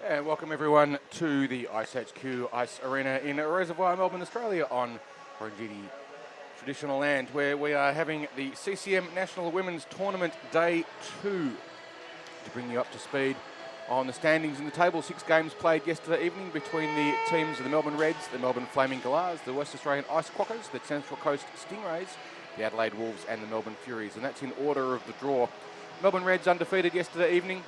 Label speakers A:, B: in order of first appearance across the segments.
A: And welcome everyone to the iceHQ Ice Arena in Reservoir, Melbourne, Australia on Wurundjeri traditional land, where we are having the CCM National Women's Tournament Day 2. To bring you up to speed on the standings in the table, 6 games played yesterday evening between the teams of the Melbourne Reds, the Melbourne Flaming Galahs, the West Australian iceHQ, the Central Coast Stingrays, the Adelaide Wolves and the Melbourne Furies, and that's in order of the draw. Melbourne Reds undefeated yesterday evening.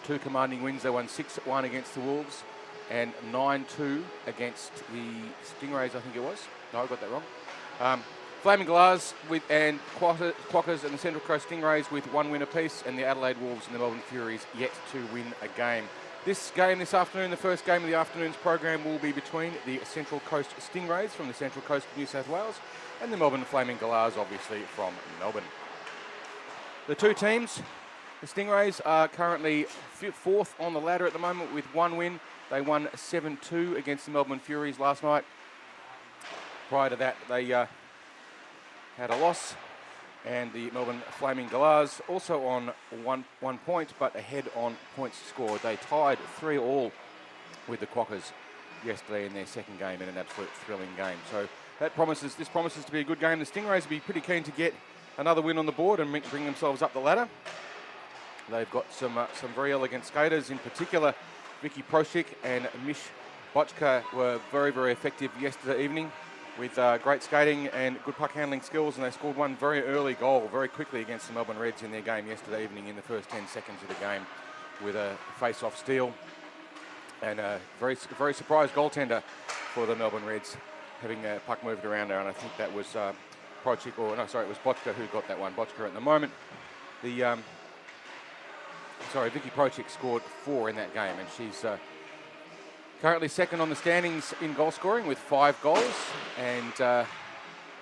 A: 2 commanding wins. They won 6-1 against the Wolves and 9-2 against the Stingrays, I think it was. No, I got that wrong. Flaming Galahs and Quackers and the Central Coast Stingrays with 1 win apiece, and the Adelaide Wolves and the Melbourne Furies yet to win a game. This game this afternoon, the first game of the afternoon's program, will be between the Central Coast Stingrays from the Central Coast of New South Wales and the Melbourne Flaming Galahs, obviously from Melbourne. The two teams, the Stingrays, are currently 4th on the ladder at the moment with 1 win. They won 7-2 against the Melbourne Furies last night. Prior to that, they had a loss, and the Melbourne Flaming Galahs also on one point, but ahead on points scored. They tied 3-3 with the Quackers yesterday in their second game, in an absolute thrilling game. So this promises to be a good game. The Stingrays will be pretty keen to get another win on the board and bring themselves up the ladder. They've got some very elegant skaters, in particular Vicky Prochik and Mish Bochka were very, very effective yesterday evening with great skating and good puck handling skills, and they scored one very early goal very quickly against the Melbourne Reds in their game yesterday evening in the first 10 seconds of the game with a face-off steal and a very surprised goaltender for the Melbourne Reds, having a puck moved around there, and I think that was Prochik, it was Bochka who got that one. Bochka at the moment. Vicky Prochik scored 4 in that game, and she's currently second on the standings in goal scoring with 5 goals and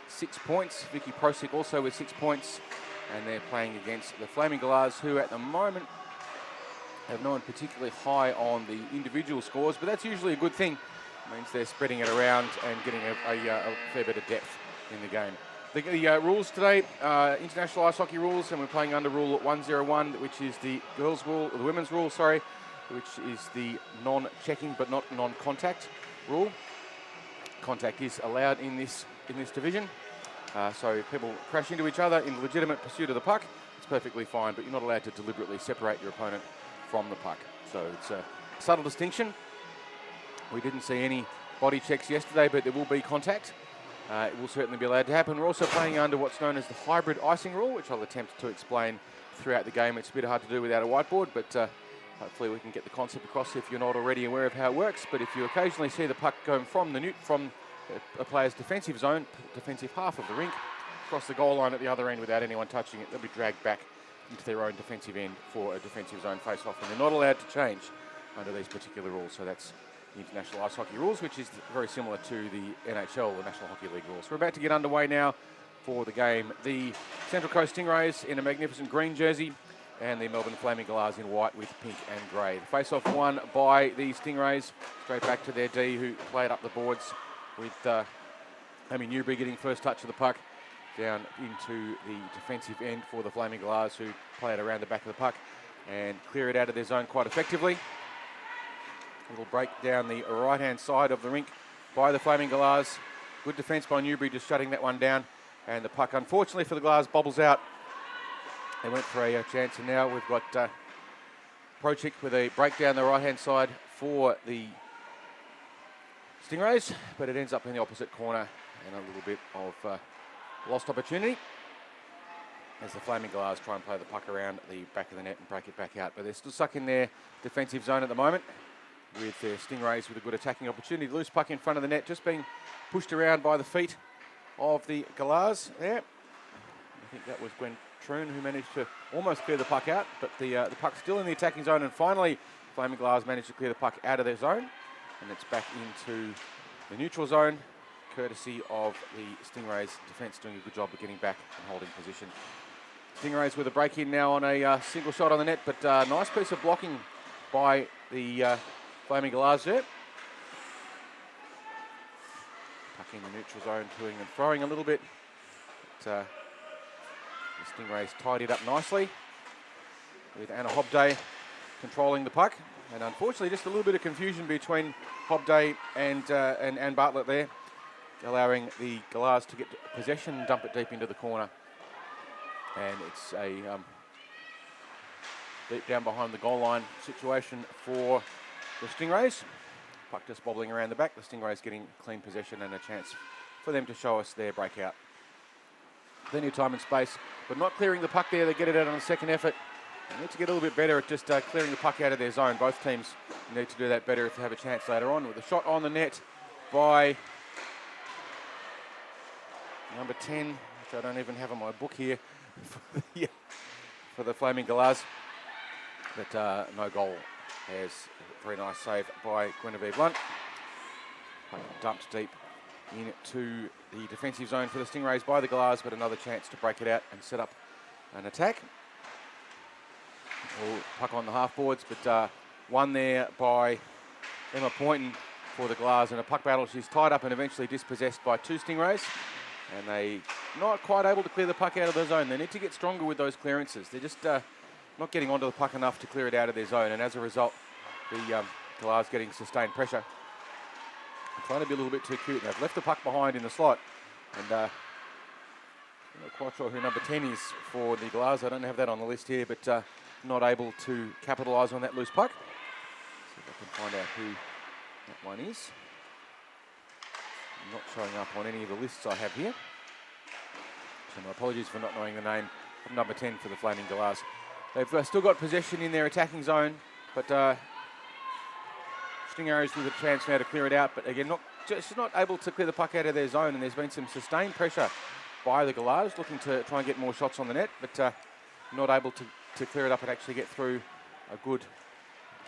A: 6 points. Vicky Prochik also with 6 points, and they're playing against the Flaming Galahs, who at the moment have no one particularly high on the individual scores, but that's usually a good thing. It means they're spreading it around and getting a fair bit of depth in the game. The rules today, international ice hockey rules, and we're playing under rule 101, which is the girls' rule, the women's rule, which is the non-checking but not non-contact rule. Contact is allowed in this division, so if people crash into each other in legitimate pursuit of the puck, it's perfectly fine, but you're not allowed to deliberately separate your opponent from the puck. So it's a subtle distinction. We didn't see any body checks yesterday, but there will be contact. It will certainly be allowed to happen. We're also playing under what's known as the hybrid icing rule, which I'll attempt to explain throughout the game. It's a bit hard to do without a whiteboard, but hopefully we can get the concept across if you're not already aware of how it works. But if you occasionally see the puck going from a player's defensive zone, defensive half of the rink, across the goal line at the other end without anyone touching it, they'll be dragged back into their own defensive end for a defensive zone face-off, and they're not allowed to change under these particular rules. So that's the international ice hockey rules, which is very similar to the NHL, the National Hockey League rules. We're about to get underway now for the game. The Central Coast Stingrays in a magnificent green jersey, and the Melbourne Flaming Galahs in white with pink and grey. The face-off won by the Stingrays, straight back to their D, who played up the boards with Amy Newbury getting first touch of the puck down into the defensive end for the Flaming Galahs, who play it around the back of the puck and clear it out of their zone quite effectively. A little break down the right-hand side of the rink by the Flaming Galahs. Good defence by Newbury, just shutting that one down. And the puck, unfortunately for the Galahs, bobbles out. They went for a chance, and now we've got Prochik with a break down the right-hand side for the Stingrays, but it ends up in the opposite corner and a little bit of lost opportunity as the Flaming Galahs try and play the puck around the back of the net and break it back out. But they're still stuck in their defensive zone at the moment, with their Stingrays with a good attacking opportunity. Loose puck in front of the net, just being pushed around by the feet of the Galahs there. I think that was Gwen Troon who managed to almost clear the puck out, but the puck's still in the attacking zone, and finally Flaming Galahs managed to clear the puck out of their zone, and it's back into the neutral zone, courtesy of the Stingrays defence doing a good job of getting back and holding position. Stingrays with a break in now on a single shot on the net, but nice piece of blocking by the Flaming Galahs there. Puck in the neutral zone, toing and throwing a little bit. But, the Stingrays tidied up nicely with Anna Hobday controlling the puck. And unfortunately, just a little bit of confusion between Hobday and Bartlett there, allowing the Galahs to get possession and dump it deep into the corner. And it's a deep down behind the goal line situation for the Stingrays. Puck just bobbling around the back. The Stingrays getting clean possession and a chance for them to show us their breakout. Plenty of time and space, but not clearing the puck there. They get it out on the second effort. They need to get a little bit better at just clearing the puck out of their zone. Both teams need to do that better if they have a chance later on. With a shot on the net by number 10, which I don't even have on my book here, for the Flaming Galahs. But no goal. As a very nice save by Guinevere Blunt. Puck dumped deep into the defensive zone for the Stingrays by the Galahs, but another chance to break it out and set up an attack. Puck on the half boards, but won there by Emma Poynton for the Galahs in a puck battle. She's tied up and eventually dispossessed by two Stingrays, and they not quite able to clear the puck out of their zone. They need to get stronger with those clearances. They're just not getting onto the puck enough to clear it out of their zone, and as a result, the Galahs getting sustained pressure. They're trying to be a little bit too cute. They've left the puck behind in the slot, and I'm not quite sure who number 10 is for the Galahs. I don't have that on the list here, but not able to capitalise on that loose puck. See if I can find out who that one is. Not showing up on any of the lists I have here. So my apologies for not knowing the name of number 10 for the Flaming Galahs. They've still got possession in their attacking zone, but Stingrays with a chance now to clear it out. But again, just not able to clear the puck out of their zone, and there's been some sustained pressure by the Galahs, looking to try and get more shots on the net, but not able to clear it up and actually get through a good,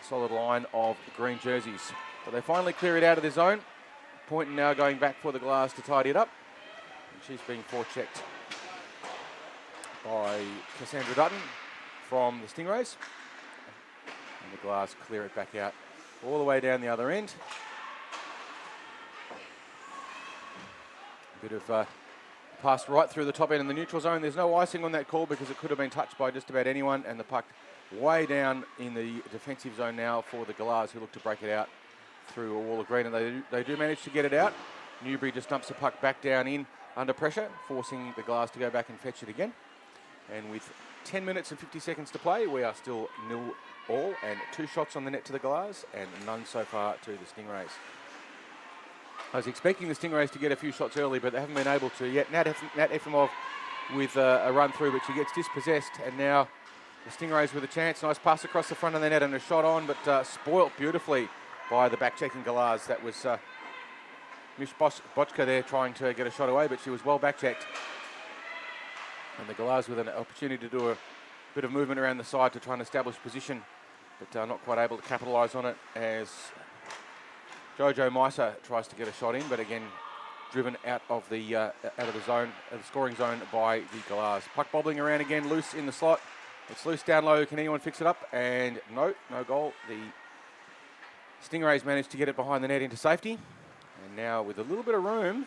A: solid line of green jerseys. But they finally clear it out of their zone. Poynton now going back for the Galahs to tidy it up. And she's being forechecked by Cassandra Dutton from the Stingrays. And the Galahs clear it back out all the way down the other end. A bit of pass right through the top end in the neutral zone. There's no icing on that call because it could have been touched by just about anyone, and the puck way down in the defensive zone now for the Galahs, who look to break it out through a wall of green, and they do manage to get it out. Newbury just dumps the puck back down in under pressure, forcing the Galahs to go back and fetch it again. And with 10 minutes and 50 seconds to play, we are still 0-all, and 2 shots on the net to the Galahs and none so far to the Stingrays. I was expecting the Stingrays to get a few shots early, but they haven't been able to yet. Nat Efimov with a run through, but she gets dispossessed, and now the Stingrays with a chance. Nice pass across the front of the net and a shot on, but spoilt beautifully by the back-checking Galahs. That was Mish Bochka there trying to get a shot away, but she was well back-checked. And the Galahs with an opportunity to do a bit of movement around the side to try and establish position, but not quite able to capitalise on it as Jojo Meiser tries to get a shot in, but again driven out of the zone, the scoring zone by the Galahs. Puck bobbling around again, loose in the slot. It's loose down low. Can anyone fix it up? And no goal. The Stingrays managed to get it behind the net into safety, and now with a little bit of room,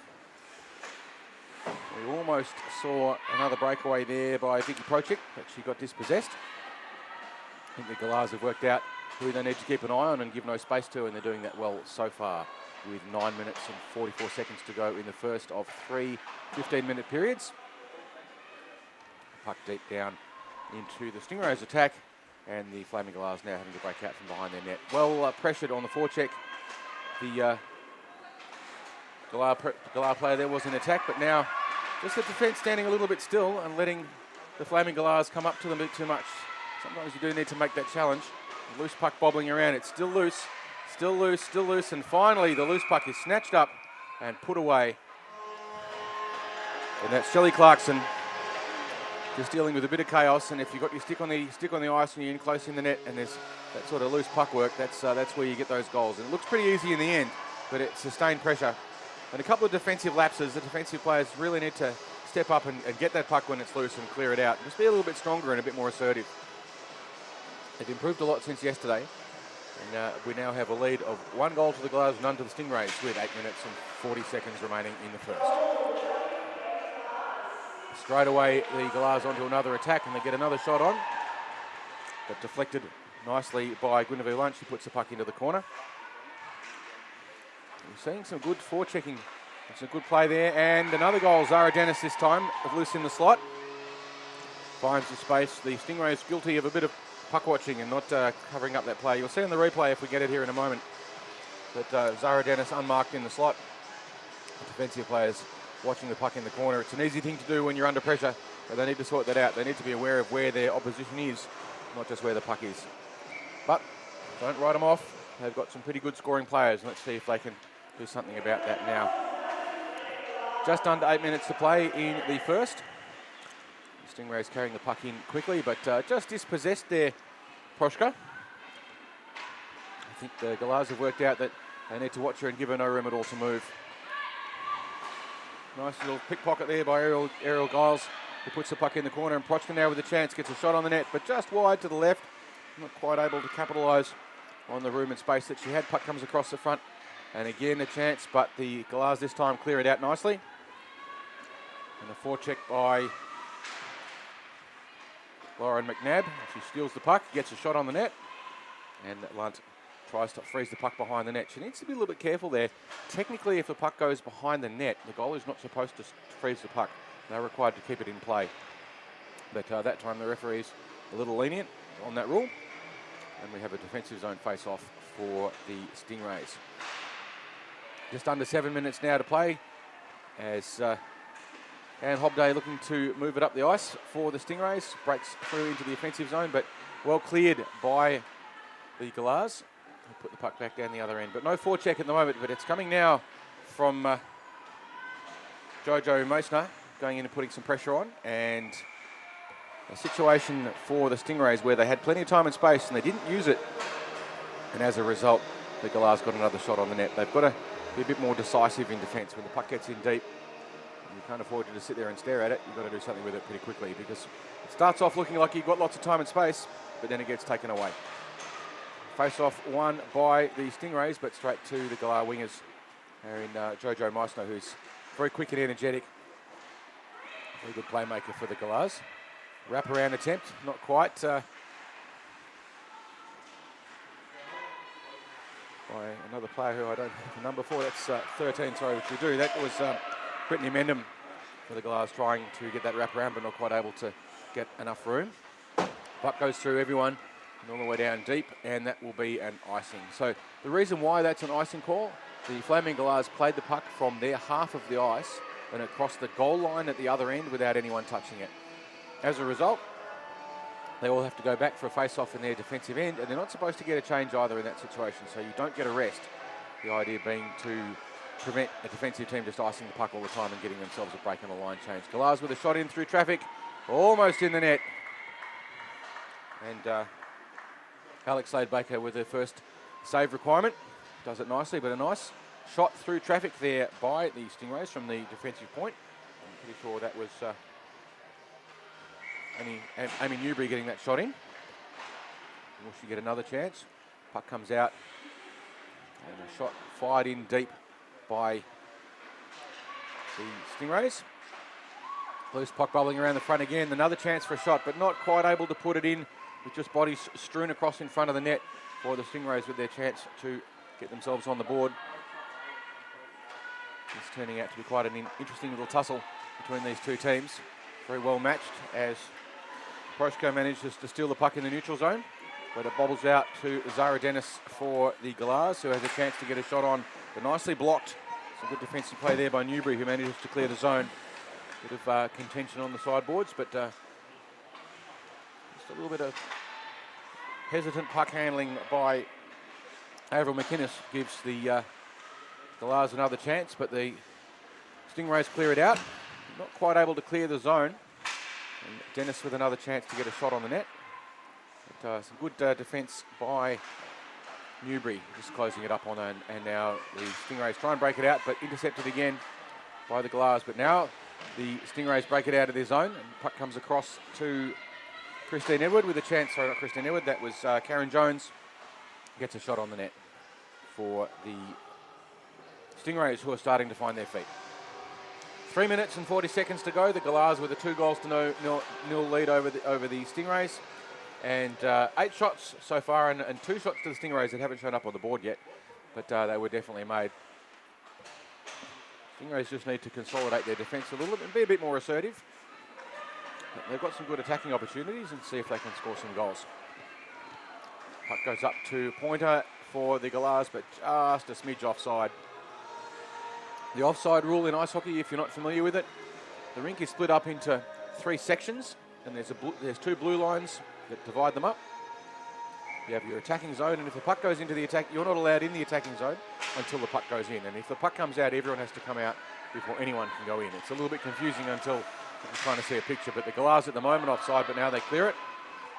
A: we almost saw another breakaway there by Vicky Prochik, but she got dispossessed. I think the Galahs have worked out who they need to keep an eye on and give no space to, and they're doing that well so far, with 9 minutes and 44 seconds to go in the first of 3 15-minute periods. Puck deep down into the Stingrays' attack, and the Flaming Galahs now having to break out from behind their net. Well pressured on the forecheck. The Galah player there was in attack, but now just the defence standing a little bit still and letting the Flaming Galahs come up to them a bit too much. Sometimes you do need to make that challenge. The loose puck bobbling around. It's still loose, and finally the loose puck is snatched up and put away. And that's Shelley Clarkson just dealing with a bit of chaos. And if you've got your stick on the ice and you're in close in the net, and there's that sort of loose puck work, that's where you get those goals. And it looks pretty easy in the end, but it's sustained pressure. And a couple of defensive lapses. The defensive players really need to step up and get that puck when it's loose and clear it out. Just be a little bit stronger and a bit more assertive. They've improved a lot since yesterday. And we now have a lead of 1 goal to the Galahs, none to the Stingrays, with 8 minutes and 40 seconds remaining in the first. Straight away, the Galahs onto another attack, and they get another shot on, but deflected nicely by Guinevere Lunch. She puts the puck into the corner. We're seeing some good forechecking. It's a good play there. And another goal. Zara Dennis this time, loose in the slot. Finds the space. The Stingrays guilty of a bit of puck watching and not covering up that play. You'll see in the replay if we get it here in a moment. But Zara Dennis unmarked in the slot. The defensive players watching the puck in the corner. It's an easy thing to do when you're under pressure, but they need to sort that out. They need to be aware of where their opposition is, not just where the puck is. But don't write them off. They've got some pretty good scoring players. Let's see if they can do something about that now. Just under 8 minutes to play in the first. The Stingrays carrying the puck in quickly, but just dispossessed there, Proshka. I think the Galahs have worked out that they need to watch her and give her no room at all to move. Nice little pickpocket there by Ariel Giles, who puts the puck in the corner, and Prochka now with a chance, gets a shot on the net, but just wide to the left. Not quite able to capitalise on the room and space that she had. Puck comes across the front, and again a chance, but the Galahs this time clear it out nicely. And a forecheck by Lauren McNabb. She steals the puck, gets a shot on the net, and Lunt tries to freeze the puck behind the net. She needs to be a little bit careful there. Technically, if the puck goes behind the net, the goal is not supposed to freeze the puck. They're required to keep it in play. But that time the referee's a little lenient on that rule. And we have a defensive zone face-off for the Stingrays. Just under 7 minutes now to play as Anne Hobday looking to move it up the ice for the Stingrays. Breaks through into the offensive zone, but well cleared by the Galahs. Put the puck back down the other end, but no forecheck at the moment, but it's coming now from Jojo Mosner going in and putting some pressure on, and a situation for the Stingrays where they had plenty of time and space and they didn't use it, and as a result the Galahs got another shot on the net. They've got to be a bit more decisive in defence. When the puck gets in deep, you can't afford to just sit there and stare at it. You've got to do something with it pretty quickly, because it starts off looking like you've got lots of time and space, but then it gets taken away. Face-off won by the Stingrays, but straight to the Galah wingers. They're in Jojo Meissner, who's very quick and energetic. Very good playmaker for the Galahs. Wrap-around attempt, not quite. By another player who I don't have a number for. That's 13, sorry, which we do. That was Brittany Mendham for the Galahs, trying to get that wrap-around, but not quite able to get enough room. Puck goes through everyone and all the way down deep, and that will be an icing. So the reason why that's an icing call, the Flaming Galahs played the puck from their half of the ice and across the goal line at the other end without anyone touching it. As a result, they all have to go back for a face-off in their defensive end, and they're not supposed to get a change either in that situation, so you don't get a rest. The idea being to prevent a defensive team just icing the puck all the time and getting themselves a break on the line change. Galahs with a shot in through traffic, almost in the net. And Alex Slade-Baker with her first save requirement. Does it nicely, but a nice shot through traffic there by the Stingrays from the defensive point. I'm pretty sure that was Amy Newbury getting that shot in. Will she get another chance? Puck comes out. And a shot fired in deep by the Stingrays. Loose puck bubbling around the front again. Another chance for a shot, but not quite able to put it in, with just bodies strewn across in front of the net for the Stingrays with their chance to get themselves on the board. It's turning out to be quite an interesting little tussle between these two teams. Very well matched as Proshko manages to steal the puck in the neutral zone, but it bobbles out to Zara Dennis for the Galahs, who has a chance to get a shot on, but nicely blocked. Some good defensive play there by Newbury, who manages to clear the zone. Bit of contention on the sideboards, but just a little bit of hesitant puck handling by Avril McInnes gives the Galahs another chance, but the Stingrays clear it out. Not quite able to clear the zone. And Dennis with another chance to get a shot on the net. But, some good defence by Newbury, just closing it up on her, and now the Stingrays try and break it out, but intercepted again by the Galahs. But now the Stingrays break it out of their zone, and the puck comes across to Christine Edward with a chance. Sorry, not Christine Edward, that was Karen Jones. Gets a shot on the net for the Stingrays, who are starting to find their feet. 3 minutes and 40 seconds to go. The Galahs with a 2-0 lead over the Stingrays. And 8 shots so far, and 2 shots to the Stingrays that haven't shown up on the board yet, but they were definitely made. Stingrays just need to consolidate their defence a little bit and be a bit more assertive. But they've got some good attacking opportunities and see if they can score some goals. Puck goes up to Pointer for the Galahs, but just a smidge offside. The offside rule in ice hockey, if you're not familiar with it, the rink is split up into 3 sections, and there's 2 blue lines that divide them up. You have your attacking zone, and if the puck goes into the attack, you're not allowed in the attacking zone until the puck goes in. And if the puck comes out, everyone has to come out before anyone can go in. It's a little bit confusing until you're trying to see a picture, but the Galahs at the moment offside, but now they clear it.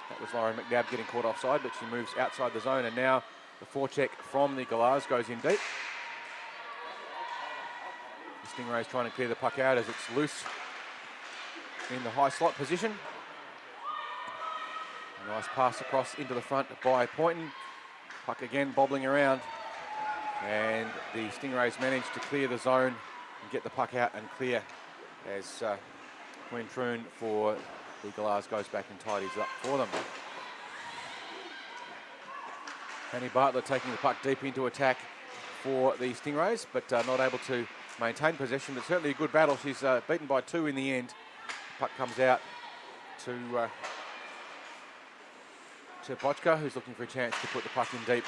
A: That was Lauren McNabb getting caught offside, but she moves outside the zone, and now the forecheck from the Galahs goes in deep. The Stingrays trying to clear the puck out as it's loose in the high slot position. A nice pass across into the front by Poynton. Puck again bobbling around, and the Stingrays manage to clear the zone and get the puck out and clear as Quinn Troon for the Galahs goes back and tidies up for them. Annie Bartlett taking the puck deep into attack for the Stingrays, but not able to maintain possession, but certainly a good battle. She's beaten by 2 in the end. Puck comes out to Bochka, who's looking for a chance to put the puck in deep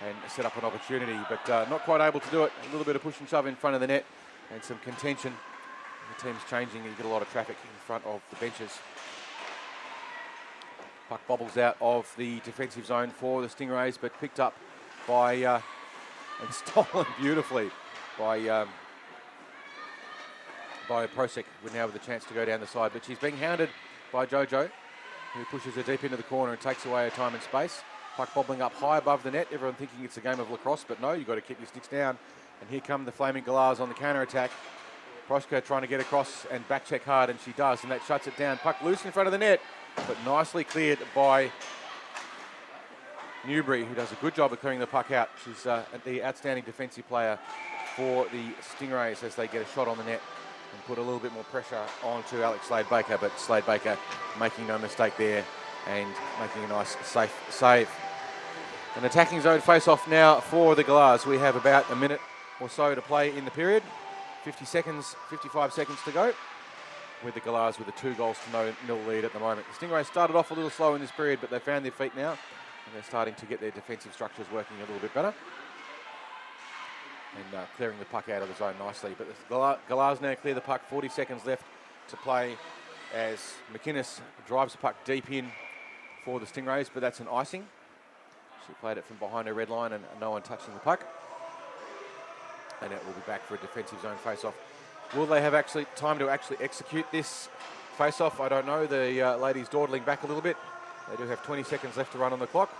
A: and set up an opportunity, but not quite able to do it. A little bit of push and shove in front of the net and some contention. The team's changing, you get a lot of traffic in front of the benches. Puck bobbles out of the defensive zone for the Stingrays, but picked up by and stolen beautifully by Prosek, now with a chance to go down the side, but she's being hounded by Jojo, who pushes her deep into the corner and takes away her time and space. Puck bobbling up high above the net, everyone thinking it's a game of lacrosse, but no, you've got to keep your sticks down. And here come the Flaming Galahs on the counter-attack. Proska trying to get across and back check hard, and she does, and that shuts it down. Puck loose in front of the net, but nicely cleared by Newbury, who does a good job of clearing the puck out. She's the outstanding defensive player for the Stingrays as they get a shot on the net and put a little bit more pressure onto Alex Slade-Baker, but Slade-Baker making no mistake there and making a nice safe save. An attacking zone face-off now for the Galahs. We have about a minute or so to play in the period. 55 seconds to go, with the Galahs with a 2-0 lead at the moment. The Stingrays started off a little slow in this period, but they found their feet now, and they're starting to get their defensive structures working a little bit better. And clearing the puck out of the zone nicely. But the Galahs now clear the puck, 40 seconds left to play as McInnes drives the puck deep in for the Stingrays, but that's an icing. She played it from behind her red line and no one touching the puck. And it will be back for a defensive zone face-off. Will they have time to execute this face-off? I don't know. The ladies dawdling back a little bit. They do have 20 seconds left to run on the clock.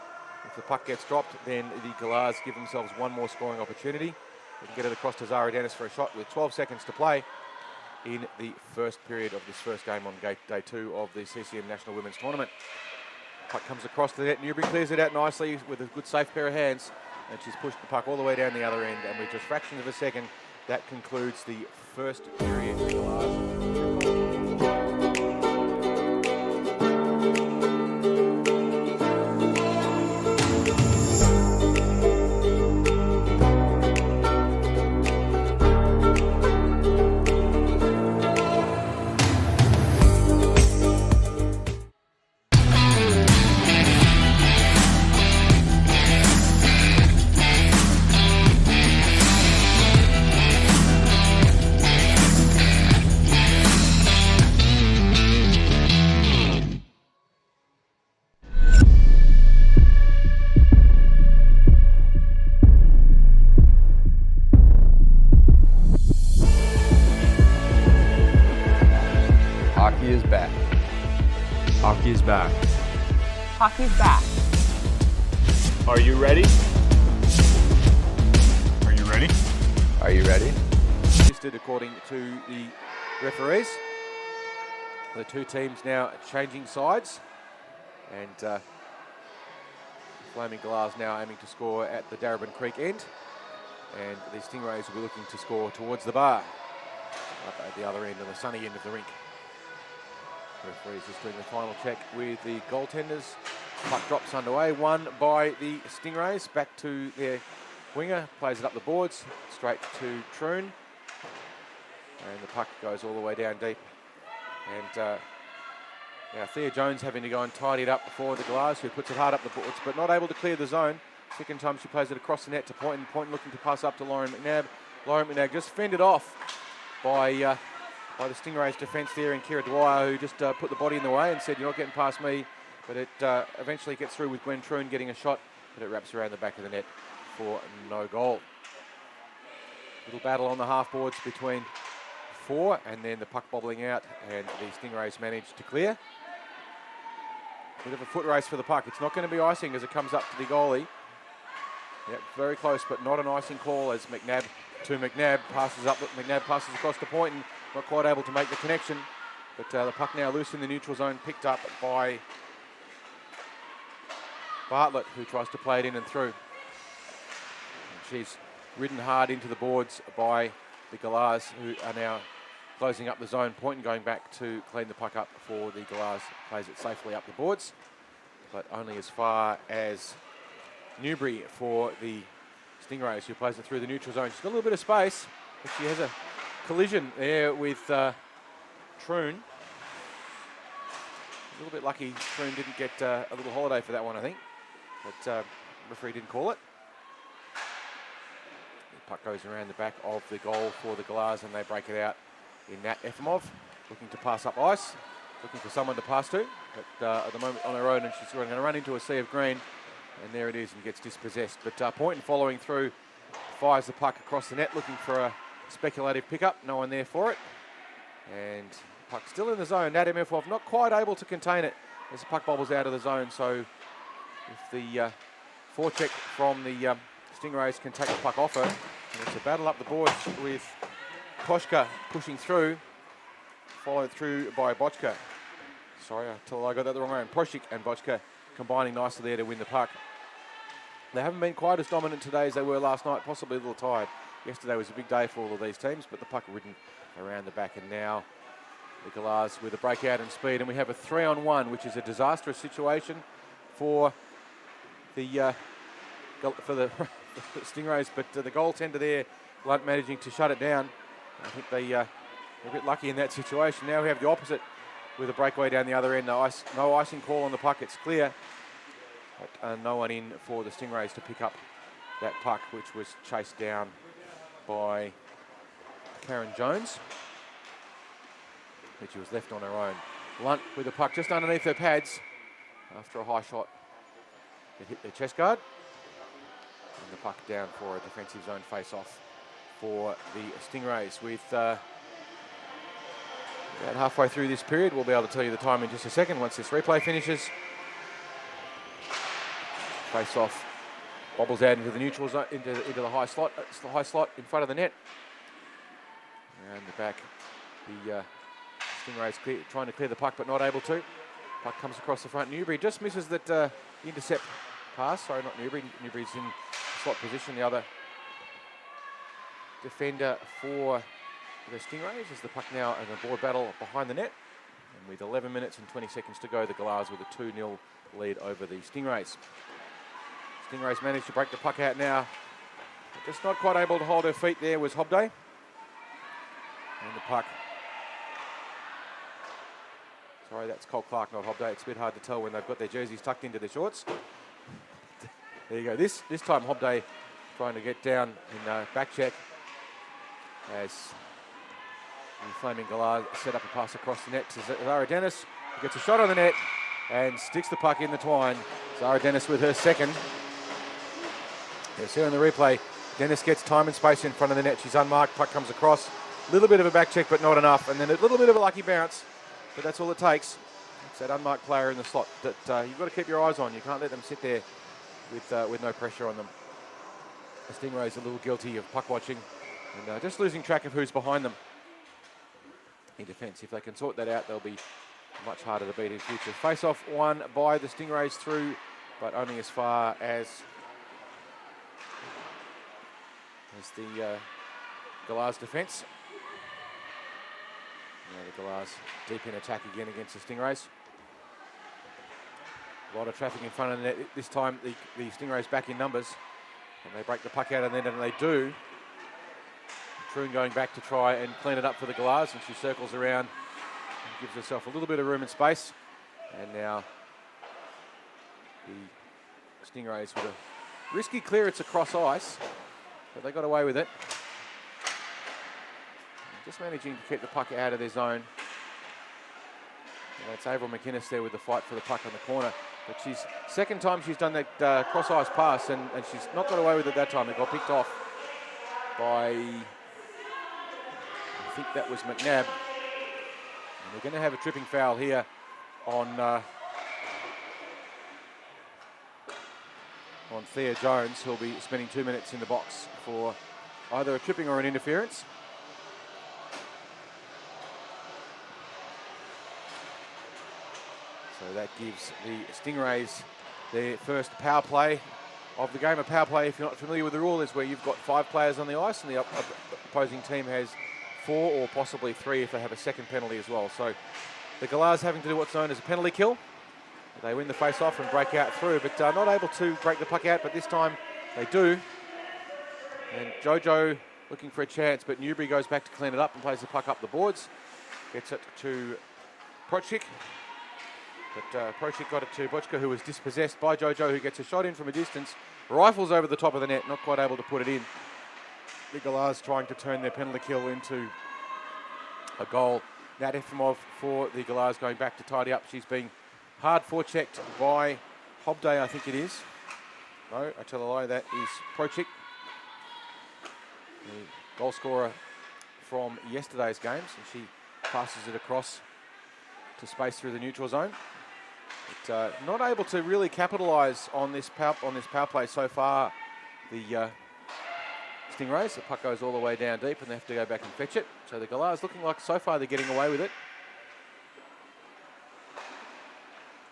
A: If the puck gets dropped, then the Galahs give themselves one more scoring opportunity. They can get it across to Zara Dennis for a shot with 12 seconds to play in the first period of this first game on day 2 of the CCM National Women's Tournament. Puck comes across the net. Newbury clears it out nicely with a good safe pair of hands, and she's pushed the puck all the way down the other end, and with just fractions of a second, that concludes the first period.
B: Hockey is back.
C: Hockey is back.
D: Hockey's back.
C: Are you ready? Are you ready?
B: Are you ready?
A: Listed according to the referees. The two teams now changing sides, and the Flaming Galahs now aiming to score at the Darebin Creek end, and the Stingrays will be looking to score towards the bar up at the other end, on the sunny end of the rink. The referees just doing the final check with the goaltenders. Puck drops underway, won by the Stingrays. Back to their winger, plays it up the boards, straight to Troon. And the puck goes all the way down deep. And now Thea Jones having to go and tidy it up for the Galahs, who puts it hard up the boards, but not able to clear the zone. Second time she plays it across the net to Point, and Point looking to pass up to Lauren McNabb. Lauren McNabb just fended off by the Stingrays defence there, and Kira Dwyer, who just put the body in the way and said, "You're not getting past me." But it eventually gets through with Gwen Troon getting a shot, but it wraps around the back of the net for no goal. Little battle on the half boards between 4, and then the puck bobbling out, and the Stingrays manage to clear. Bit of a foot race for the puck. It's not going to be icing as it comes up to the goalie. Yep, very close, but not an icing call as McNabb passes up. McNabb passes across the point and not quite able to make the connection. But the puck now loose in the neutral zone, picked up by Bartlett, who tries to play it in and through. And she's ridden hard into the boards by the Galahs, who are now closing up the zone. Point and going back to clean the puck up for the Galahs. Plays it safely up the boards, but only as far as Newbury for the Stingrays, who plays it through the neutral zone. She's got a little bit of space, but she has a collision there with Troon. A little bit lucky Troon didn't get a little holiday for that one, I think. But referee didn't call it. The puck goes around the back of the goal for the Galahs, and they break it out in Nat Efimov, looking to pass up ice, looking for someone to pass to. But at the moment on her own, and she's going to run into a sea of green. And there it is, and gets dispossessed. But Point following through, fires the puck across the net, looking for a speculative pickup. No one there for it. And puck still in the zone. Nadia Milfov not quite able to contain it as the puck bobbles out of the zone. So if the forecheck from the Stingrays can take the puck off her, and it's a battle up the boards with Koshka pushing through, followed through by Bochka. Sorry, I got that the wrong way. Proshik and Bochka combining nicely there to win the puck. They haven't been quite as dominant today as they were last night, possibly a little tired. Yesterday was a big day for all of these teams, but the puck ridden around the back, and now the Galahs with a breakout in speed, and we have a 3-on-1, which is a disastrous situation for the Stingrays, but the goaltender there, Blunt, managing to shut it down. I think they're a bit lucky in that situation. Now we have the opposite with a breakaway down the other end. No icing call on the puck, it's clear. But no one in for the Stingrays to pick up that puck, which was chased down by Karen Jones, which was left on her own. Lunt with the puck just underneath her pads after a high shot. It hit the chest guard. And the puck down for a defensive zone face-off for the Stingrays. With about halfway through this period, we'll be able to tell you the time in just a second once this replay finishes. Face-off bobbles out into the neutral zone, into the high slot. It's the high slot in front of the net. Around the back, the Stingrays trying to clear the puck, but not able to. Puck comes across the front. Newbury just misses that intercept pass. Sorry, not Newbury. Newbury's in slot position. The other defender for the Stingrays as the puck now in a board battle behind the net. And with 11 minutes and 20 seconds to go, the Galahs with a 2-0 lead over the Stingrays. Stingrays managed to break the puck out now. Just not quite able to hold her feet there was Hobday. And the puck. Sorry, that's Cole Clark, not Hobday. It's a bit hard to tell when they've got their jerseys tucked into their shorts. There you go. This time Hobday trying to get down in back check as the Flaming Galahs set up a pass across the net to Zara Dennis, who gets a shot on the net and sticks the puck in the twine. Zara Dennis with her second. You see on the replay, Dennis gets time and space in front of the net. She's unmarked, puck comes across. A little bit of a back check, but not enough. And then a little bit of a lucky bounce, but that's all it takes. It's that unmarked player in the slot that you've got to keep your eyes on. You can't let them sit there with no pressure on them. The Stingrays are a little guilty of puck watching and just losing track of who's behind them in defence. If they can sort that out, they'll be much harder to beat in future. Face-off won by the Stingrays through, but only as far as the Galahs defence. Now the Galahs deep in attack again against the Stingrays. A lot of traffic in front of the net. This time the Stingrays back in numbers. And they break the puck out of the net, and they do. Troon going back to try and clean it up for the Galahs, and she circles around and gives herself a little bit of room and space. And now the Stingrays with a risky clearance across ice, but they got away with it. Just managing to keep the puck out of their zone. And that's Avril McInnes there with the fight for the puck on the corner. But she's second time she's done that cross ice pass, and she's not got away with it that time. It got picked off by, I think that was McNabb. And we're going to have a tripping foul here on Thea Jones, who'll be spending 2 minutes in the box for either a tripping or an interference. So that gives the Stingrays their first power play of the game. A power play, if you're not familiar with the rule, is where you've got 5 players on the ice and the opposing team has 4 or possibly 3 if they have a second penalty as well. So the Galahs having to do what's known as a penalty kill. They win the face-off and break out through, but not able to break the puck out, but this time they do. And Jojo looking for a chance, but Newbury goes back to clean it up and plays the puck up the boards. Gets it to Prochik. But Prochik got it to Bochka, who was dispossessed by Jojo, who gets a shot in from a distance, rifles over the top of the net, not quite able to put it in. The Galahs trying to turn their penalty kill into a goal. Nat Efimov for the Galahs going back to tidy up. She's being hard forechecked by Hobday, I think it is. No, I tell a lie, that is Prochik, the goal scorer from yesterday's games, and she passes it across to space through the neutral zone. But, not able to really capitalise on this power play so far. The Stingrays, the puck goes all the way down deep, and they have to go back and fetch it. So the Galahs looking like so far they're getting away with it.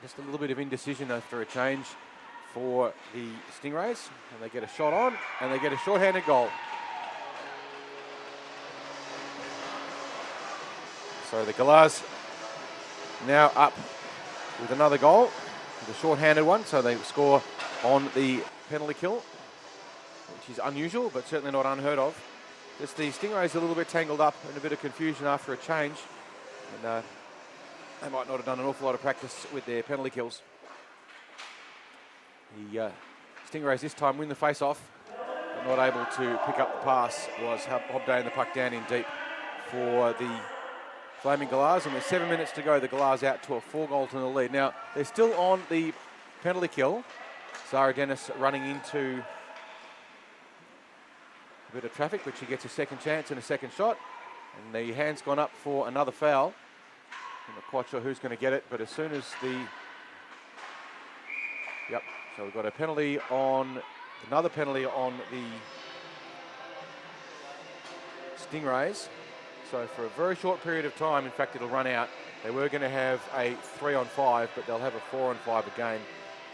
A: Just a little bit of indecision after a change for the Stingrays, and they get a shot on, and they get a short-handed goal. So the Galahs now up with another goal, the short-handed one, so they score on the penalty kill, which is unusual, but certainly not unheard of. Just the Stingrays a little bit tangled up and a bit of confusion after a change, and they might not have done an awful lot of practice with their penalty kills. The Stingrays this time win the face-off, but not able to pick up the pass was Hobday and the puck down in deep for the Flaming Galahs, and with 7 minutes to go, the Galahs out to a 4-goal-0 lead. Now, they're still on the penalty kill. Zara Dennis running into a bit of traffic, but she gets a second chance and a second shot. And the hand's gone up for another foul. I'm not quite sure who's going to get it, but as soon as Yep, so we've got a penalty on, another penalty on the Stingrays. So for a very short period of time, in fact it'll run out, they were going to have a 3-on-5, but they'll have a 4-on-5 again,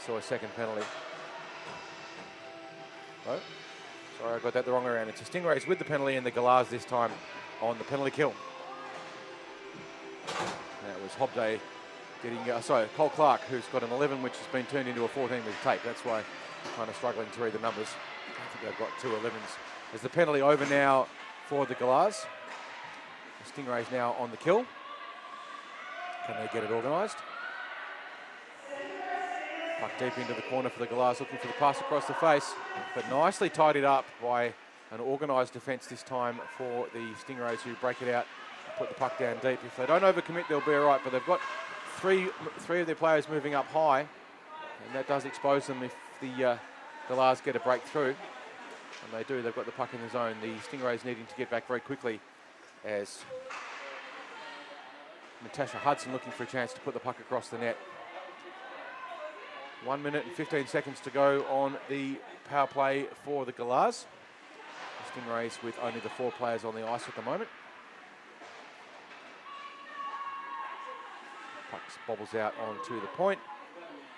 A: so a second penalty. Oh, sorry, I got that the wrong way around. It's the Stingrays with the penalty and the Galahs this time on the penalty kill. That was Hobday getting, Cole Clark, who's got an 11, which has been turned into a 14 with tape. That's why I'm kind of struggling to read the numbers. I think they've got 2 11s. There's the penalty over now for the Galahs. The Stingrays now on the kill. Can they get it organised? Puck deep into the corner for the Galahs, looking for the pass across the face, but nicely tidied up by an organised defence this time for the Stingrays, who break it out, put the puck down deep. If they don't overcommit, they'll be all right, but they've got three of their players moving up high, and that does expose them if the Galahs get a break through, and they do. They've got the puck in the zone. The Stingrays needing to get back very quickly, as Natasha Hudson looking for a chance to put the puck across the net. 1 minute and 15 seconds to go on the power play for the Galahs. The Stingrays with only the 4 players on the ice at the moment. Puck bobbles out onto the point.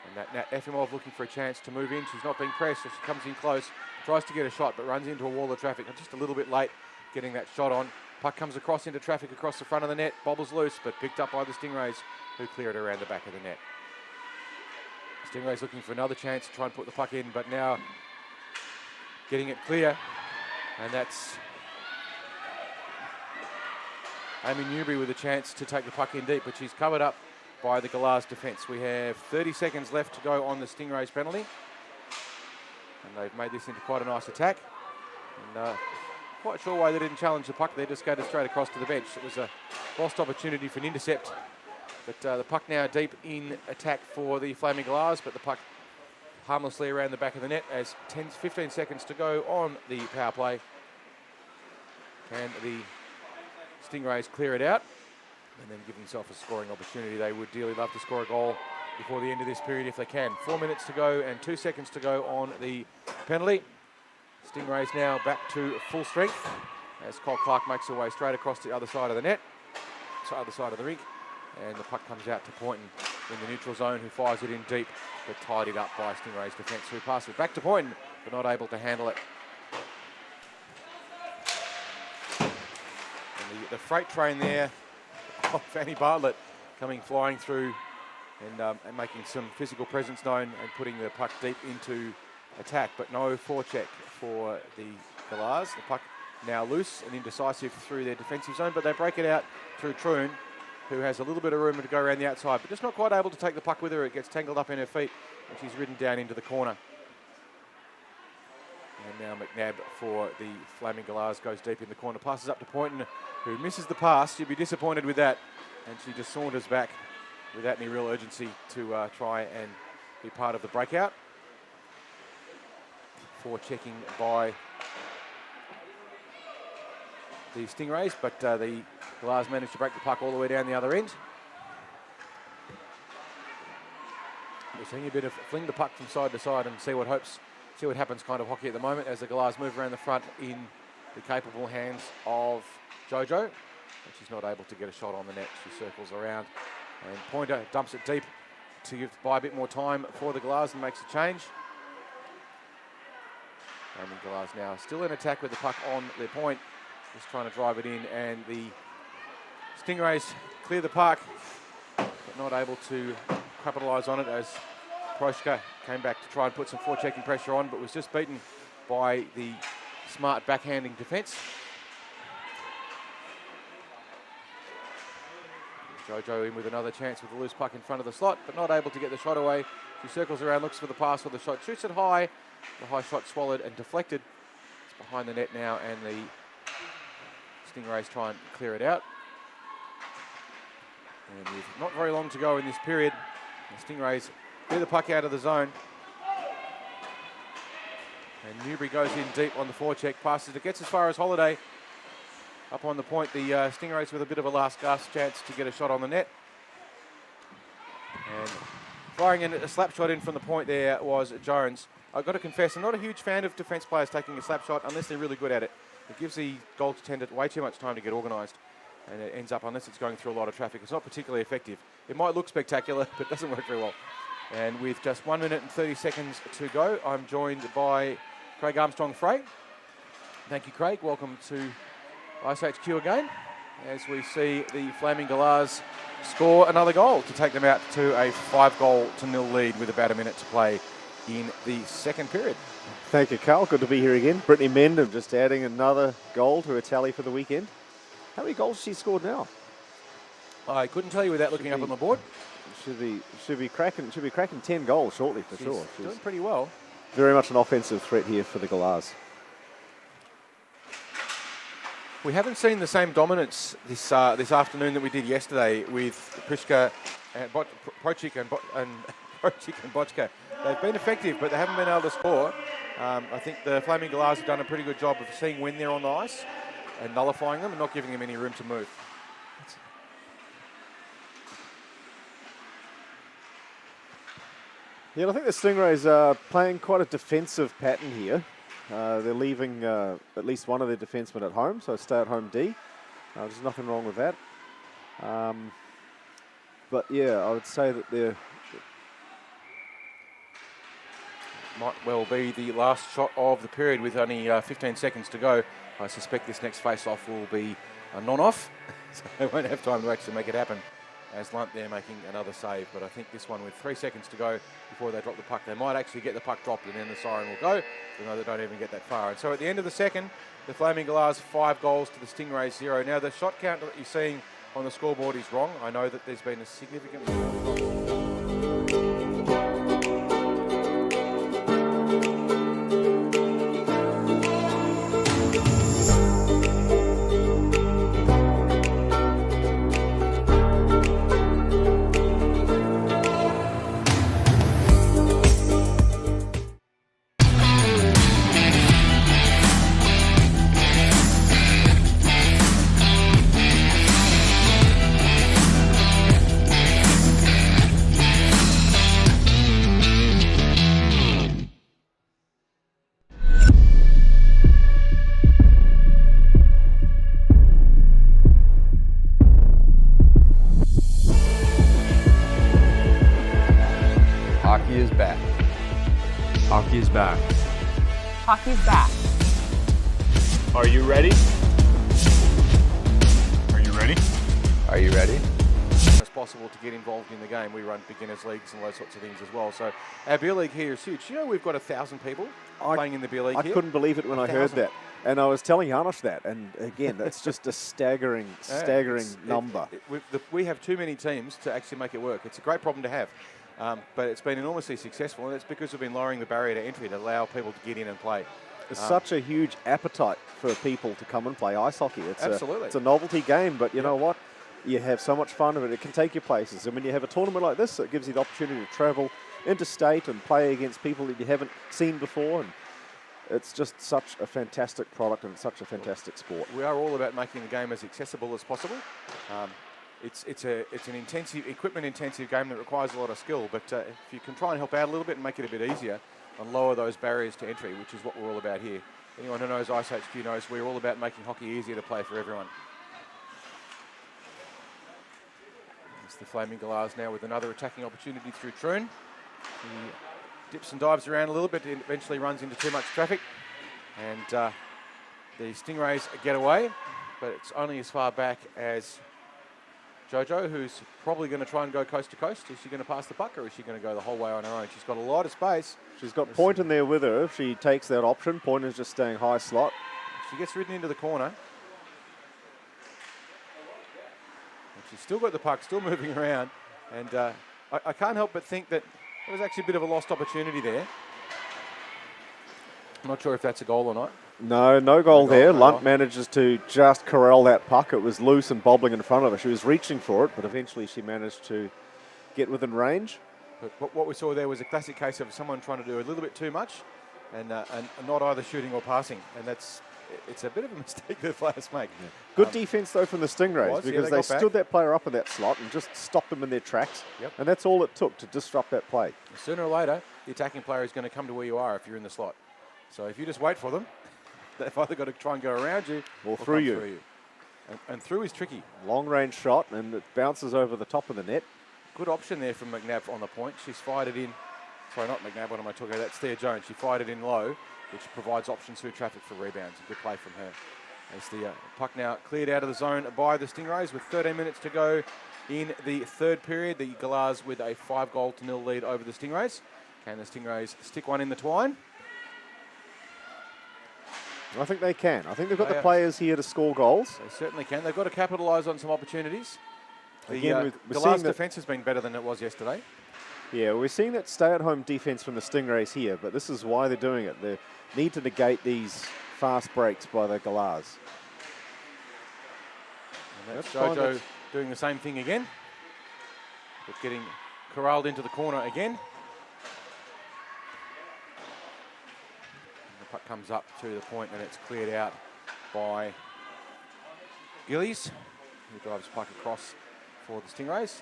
A: And that Nat Efimov looking for a chance to move in. She's not being pressed, so she comes in close, tries to get a shot, but runs into a wall of traffic. Just a little bit late getting that shot on. Puck comes across into traffic across the front of the net, bobbles loose, but picked up by the Stingrays, who clear it around the back of the net. Stingrays looking for another chance to try and put the puck in, but now getting it clear. And that's Amy Newbury with a chance to take the puck in deep, but she's covered up by the Galahs defence. We have 30 seconds left to go on the Stingrays penalty. And they've made this into quite a nice attack. And quite sure why they didn't challenge the puck. They just skated straight across to the bench. It was a lost opportunity for an intercept. But the puck now deep in attack for the Flaming Galahs, but the puck harmlessly around the back of the net as 15 seconds to go on the power play. Can the Stingrays clear it out and then give themselves a scoring opportunity? They would dearly love to score a goal before the end of this period if they can. 4 minutes to go and 2 seconds to go on the penalty. Stingrays now back to full strength as Cole Clark makes her way straight across the other side of the net, other side of the rink, and the puck comes out to Poynton in the neutral zone, who fires it in deep, but tidied up by Stingrays defence, who passes it back to Poynton, but not able to handle it. And the freight train there of Fanny Bartlett coming flying through and making some physical presence known and putting the puck deep into attack, but no forecheck for the Galahs. The puck now loose and indecisive through their defensive zone, but they break it out through Troon, who has a little bit of room to go around the outside, but just not quite able to take the puck with her. It gets tangled up in her feet, and she's ridden down into the corner. And now McNabb for the Flaming Galahs goes deep in the corner, passes up to Poynton, who misses the pass. She'll be disappointed with that, and she just saunters back without any real urgency to try and be part of the breakout. Checking by the Stingrays, but the Galahs managed to break the puck all the way down the other end. We're seeing a bit of fling the puck from side to side and see what happens kind of hockey at the moment as the Galahs move around the front in the capable hands of Jojo, but she's not able to get a shot on the net. She circles around, and Pointer dumps it deep to buy a bit more time for the Galahs and makes a change. Amy Galahs now still in attack with the puck on their point, just trying to drive it in, and the Stingrays clear the puck, but not able to capitalise on it as Proshka came back to try and put some forechecking pressure on, but was just beaten by the smart backhanding defence. Jojo in with another chance with a loose puck in front of the slot, but not able to get the shot away. She circles around, looks for the pass or the shot, shoots it high. The high shot swallowed and deflected. It's behind the net now, and the Stingrays try and clear it out. And with not very long to go in this period, the Stingrays clear the puck out of the zone. And Newbury goes in deep on the forecheck, passes it, gets as far as Holiday. Up on the point, the Stingrays with a bit of a last gasp chance to get a shot on the net. And firing in a slap shot in from the point there was Jones. I've got to confess, I'm not a huge fan of defence players taking a slap shot unless they're really good at it. It gives the goaltender way too much time to get organised, and it ends up, unless it's going through a lot of traffic, it's not particularly effective. It might look spectacular, but it doesn't work very well. And with just 1 minute and 30 seconds to go, I'm joined by Craig Armstrong-Frey. Thank you, Craig. Welcome to iceHQ again, as we see the Flaming Galahs score another goal to take them out to a 5-0 lead with about a minute to play in the second period.
E: Thank you, Carl. Good to be here again. Brittany Mendham just adding another goal to her tally for the weekend. How many goals has she scored now?
A: I couldn't tell you without looking up on the board.
E: Should be cracking 10 goals shortly for sure.
A: She's doing pretty well.
E: Very much an offensive threat here for the Galahs.
A: We haven't seen the same dominance this afternoon that we did yesterday with Priska and Prochik and Bochka. They've been effective, but they haven't been able to score. I think the Flaming Galahs have done a pretty good job of seeing when they're on the ice and nullifying them and not giving them any room to move.
E: Yeah, I think the Stingrays are playing quite a defensive pattern here. They're leaving at least one of their defensemen at home, so stay-at-home D. There's nothing wrong with that. But yeah, I would say that they're...
A: Might well be the last shot of the period with only 15 seconds to go. I suspect this next face-off will be a non-off, so they won't have time to actually make it happen. as Lunt there making another save. But I think this one with 3 seconds to go before they drop the puck, they might actually get the puck dropped and then the siren will go, even though they don't even get that far. And so at the end of the second, the Flaming Galahs 5 goals to the Stingrays 0. Now the shot count that you're seeing on the scoreboard is wrong. I know that there's been a significant...
B: Hockey is back.
C: Hockey is back.
D: Hockey's back.
C: Are you ready? Are you ready?
B: Are you ready?
A: as possible to get involved in the game. We run beginners leagues and those sorts of things as well. So our beer league here is huge. You know, we've got 1,000 people playing in the beer league
E: I
A: here.
E: couldn't believe it when I heard that. And I was telling Janos that. And again, that's just a staggering number.
A: We have too many teams to actually make it work. It's a great problem to have. But it's been enormously successful, and it's because we've been lowering the barrier to entry to allow people to get in and play.
E: There's such a huge appetite for people to come and play ice hockey.
A: Absolutely.
E: It's a novelty game, but you know what? You have so much fun of it. It can take you places. And when you have a tournament like this, it gives you the opportunity to travel interstate and play against people that you haven't seen before. And it's just such a fantastic product and such a fantastic sport.
A: We are all about making the game as accessible as possible. It's an intensive, equipment-intensive game that requires a lot of skill, but if you can try and help out a little bit and make it a bit easier and lower those barriers to entry, which is what we're all about here. Anyone who knows iceHQ knows we're all about making hockey easier to play for everyone. It's the Flaming Galahs now with another attacking opportunity through Troon. He dips and dives around a little bit, and eventually runs into too much traffic, and the Stingrays get away, but it's only as far back as Jojo, who's probably going to try and go coast to coast. Is she going to pass the puck, or is she going to go the whole way on her own? She's got a lot of space.
E: She's got Point in there with her. If she takes that option, Point is just staying high slot.
A: She gets ridden into the corner. And she's still got the puck, still moving around. And I can't help but think that there was actually a bit of a lost opportunity there. I'm not sure if that's a goal or not.
E: No goal there.
A: No
E: Lunt
A: goal.
E: manages to just corral that puck. It was loose and bobbling in front of her. She was reaching for it, but eventually she managed to get within range.
A: But what we saw there was a classic case of someone trying to do a little bit too much and not either shooting or passing. And it's a bit of a mistake that players make.
E: Yeah. Good defense, though, from the Stingrays, because they stood that player up in that slot and just stopped them in their tracks.
A: Yep.
E: And that's all it took to disrupt that play.
A: Sooner or later, the attacking player is going to come to where you are if you're in the slot. So if you just wait for them, they've either got to try and go around you
E: or through you.
A: Through you. And through is tricky.
E: Long range shot, and it bounces over the top of the net.
A: Good option there from McNabb on the point. She's fired it in. Sorry, not McNabb, what am I talking about? That's Thea Jones. She fired it in low, which provides options through traffic for rebounds. A good play from her. As the puck now cleared out of the zone by the Stingrays with 13 minutes to go in the third period. The Galahs with a 5-0 lead over the Stingrays. Can the Stingrays stick one in the twine?
E: I think they can. I think they've got the players here to score goals.
A: They certainly can. They've got to capitalise on some opportunities.
E: Again,
A: the Galahs defence has been better than it was yesterday.
E: Yeah, we're seeing that stay-at-home defence from the Stingrays here, but this is why they're doing it. They need to negate these fast breaks by the Galahs.
A: And that's Jojo doing the same thing again, but getting corralled into the corner again. The puck comes up to the point and it's cleared out by Galahs, who drives the puck across for the Stingrays.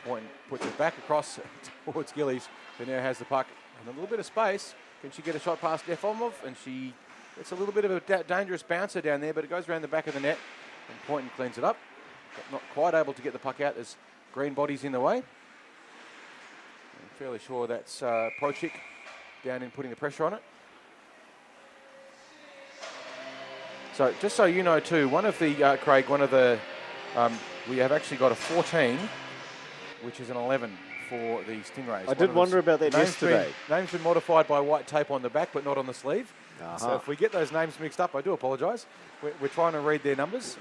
A: Point puts it back across towards Galahs, who now has the puck and a little bit of space. Can she get a shot past Efomov? And it's a little bit of a dangerous bouncer down there, but it goes around the back of the net and Point and cleans it up. But not quite able to get the puck out. There's green bodies in the way. I'm fairly sure that's Prochik down in putting the pressure on it. So just so you know too, one of the, Craig, we have actually got a 14 which is an 11 for the Stingrays.
E: I did wonder about that yesterday.
A: Name's been modified by white tape on the back, but not on the sleeve. So if we get those names mixed up, I do apologise. We're trying to read their numbers.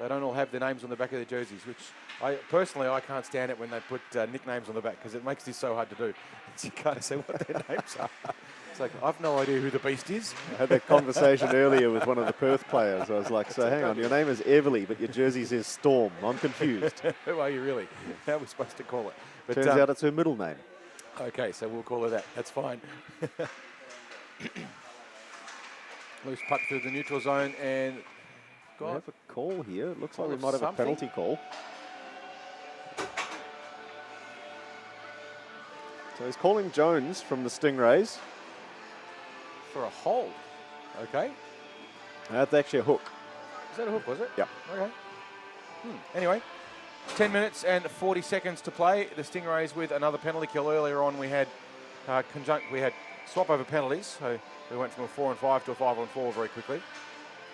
A: They don't all have their names on the back of their jerseys, which I can't stand it when they put nicknames on the back because it makes this so hard to do. You can't say what their names are. It's like, I've no idea who the beast is.
E: I had that conversation earlier with one of the Perth players. I was like, so hang on, your name is Everly, but your jersey says Storm. I'm confused.
A: Who are you really? How are we supposed to call it? But,
E: Turns out it's her middle name.
A: Okay, so we'll call her that. That's fine. Loose puck through the neutral zone and...
E: We have a call here. It looks like we
A: Call
E: might
A: of
E: have a penalty call. So he's calling Jones from the Stingrays.
A: For a hold. Okay.
E: That's actually a hook.
A: Is that a hook, was it?
E: Yeah.
A: Okay. Anyway, 10 minutes and 40 seconds to play. The Stingrays with another penalty kill. Earlier on we had swap over penalties. So we went from a 4-on-5 to a 5-on-4 very quickly,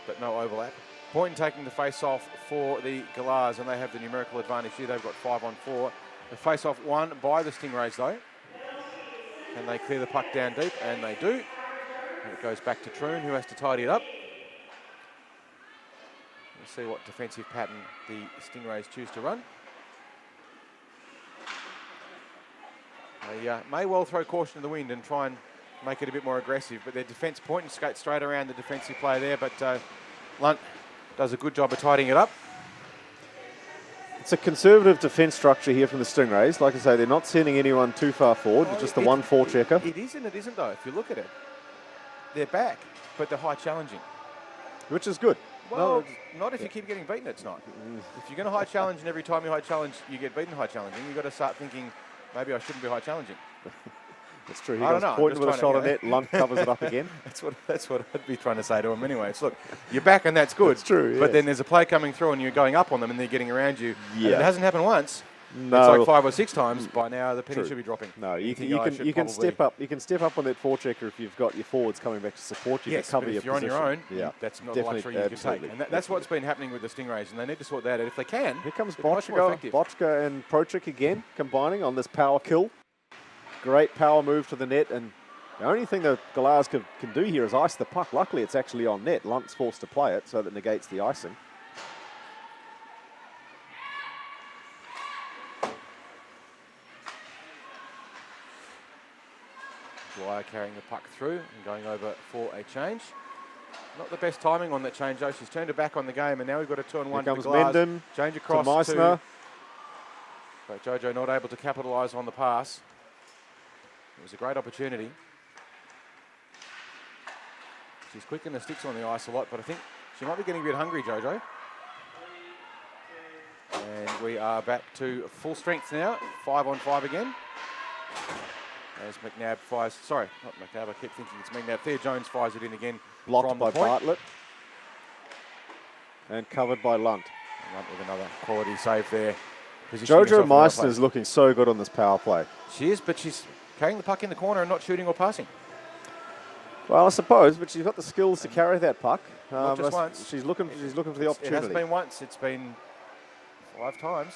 A: but no overlap. Point in taking the face-off for the Galahs, and they have the numerical advantage here. They've got 5-on-4. The face-off won by the Stingrays, though. Can they clear the puck down deep? And they do. And it goes back to Troon, who has to tidy it up. We'll see what defensive pattern the Stingrays choose to run. They may well throw caution to the wind and try and make it a bit more aggressive, but their defence point and skate straight around the defensive player there, but Lunt does a good job of tidying it up.
E: It's a conservative defence structure here from the Stingrays. Like I say, they're not sending anyone too far forward. Just the 1-4 checker.
A: It is and it isn't, though. If you look at it, they're back, but they're high challenging.
E: Which is good.
A: Well, not if you keep getting beaten, it's not. If you're going to high challenge and every time you high challenge, you get beaten high challenging, you've got to start thinking, maybe I shouldn't be high challenging.
E: That's true. He goes pointing with a shot on net, Lunt covers it up again.
A: That's what I'd be trying to say to him anyway. It's, look, you're back and that's good.
E: That's true,
A: But then there's a play coming through and you're going up on them and they're getting around you.
E: Yeah.
A: And it hasn't happened once.
E: No.
A: It's like 5 or 6 times. By now, the penny should be dropping.
E: No, you can step up. You can step up on that forechecker if you've got your forwards coming back to support you to cover
A: but
E: your
A: if you're
E: position.
A: on your own,
E: yeah,
A: that's not a luxury you can take. And that's what's been happening with the Stingrays, and they need to sort that out. If they can,
E: here comes
A: Bochka
E: and Prochik again combining on this power kill. Great power move to the net, and the only thing that Galahs can do here is ice the puck. Luckily, it's actually on net. Lunt's forced to play it, so that negates the icing.
A: Dwyer carrying the puck through and going over for a change. Not the best timing on that change, though. She's turned her back on the game, and now we've got a 2-on-1
E: Here comes
A: to the Galahs.
E: Mendham
A: Change across
E: to Meissner.
A: But Jojo not able to capitalise on the pass. It was a great opportunity. She's quick in the sticks on the ice a lot, but I think she might be getting a bit hungry, Jojo. And we are back to full strength now. 5-on-5 again. As McNabb fires, sorry, not McNabb, I keep thinking it's McNabb. Thea Jones fires it in again.
E: Blocked
A: from
E: by
A: the point.
E: Bartlett. And covered by Lunt.
A: Lunt with another quality save there.
E: Jojo Meissner is looking so good on this power play.
A: She is, but she's carrying the puck in the corner and not shooting or passing.
E: Well, I suppose, but she's got the skills to carry that puck.
A: Not just once.
E: She's looking for the opportunity.
A: It hasn't been once, it's been 5 times.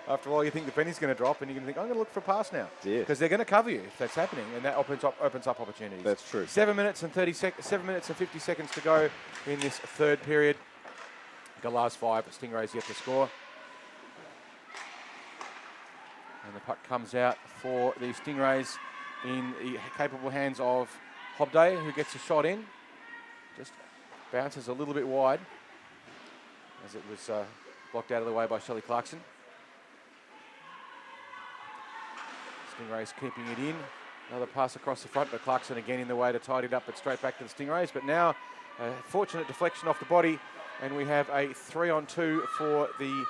A: After all, you think the penny's going to drop and you're going to think, I'm going to look for a pass now.
E: Yeah.
A: Because they're going to cover you if that's happening, and that opens up opportunities.
E: That's true.
A: 7 minutes and 50 seconds to go in this third period. Galahs 5, Stingrays yet to score. And the puck comes out for the Stingrays in the capable hands of Hobday, who gets a shot in. Just bounces a little bit wide as it was blocked out of the way by Shelley Clarkson. Stingrays keeping it in. Another pass across the front, but Clarkson again in the way to tidy it up, but straight back to the Stingrays. But now a fortunate deflection off the body, and we have a 3-on-2 for the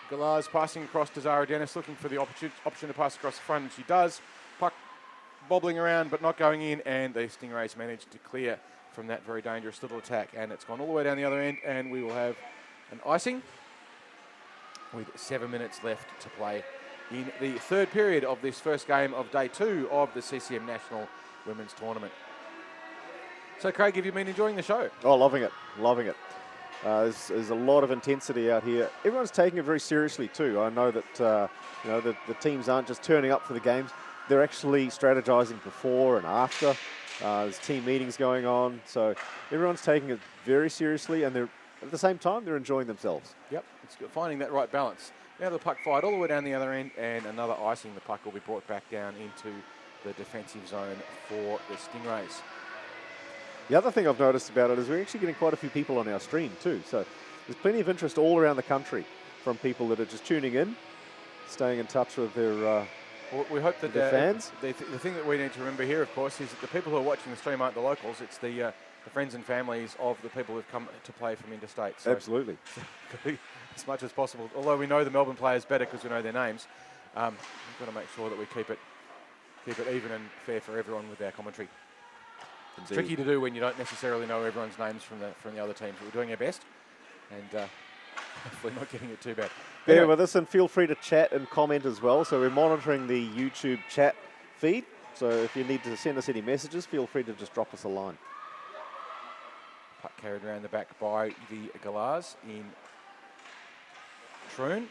A: Galahs, passing across to Zara Dennis, looking for the option to pass across the front, and she does. Puck bobbling around, but not going in, and the Stingrays managed to clear from that very dangerous little attack, and it's gone all the way down the other end, and we will have an icing with 7 minutes left to play in the third period of this first game of day 2 of the CCM National Women's Tournament. So, Craig, have you been enjoying the show?
E: Oh, loving it, loving it. There's a lot of intensity out here. Everyone's taking it very seriously too. I know that the teams aren't just turning up for the games. They're actually strategizing before and after. There's team meetings going on. So everyone's taking it very seriously, and at the same time, they're enjoying themselves.
A: Yep, it's good finding that right balance. Now the puck fired all the way down the other end, and another icing. The puck will be brought back down into the defensive zone for the Stingrays.
E: The other thing I've noticed about it is we're actually getting quite a few people on our stream too. So there's plenty of interest all around the country from people that are just tuning in, staying in touch with their
A: Well, we hope that
E: their fans.
A: The thing that we need to remember here, of course, is that the people who are watching the stream aren't the locals. It's the friends and families of the people who've come to play from interstate. So
E: Absolutely.
A: as much as possible. Although we know the Melbourne players better because we know their names, we've got to make sure that we keep it even and fair for everyone with our commentary. It's tricky to do when you don't necessarily know everyone's names from the other teams. We're doing our best, and hopefully not getting it too bad.
E: Bear
A: Anyway,
E: with us, and feel free to chat and comment as well. So we're monitoring the YouTube chat feed. So if you need to send us any messages, feel free to just drop us a line.
A: puck carried around the back by the Galahs in Troon.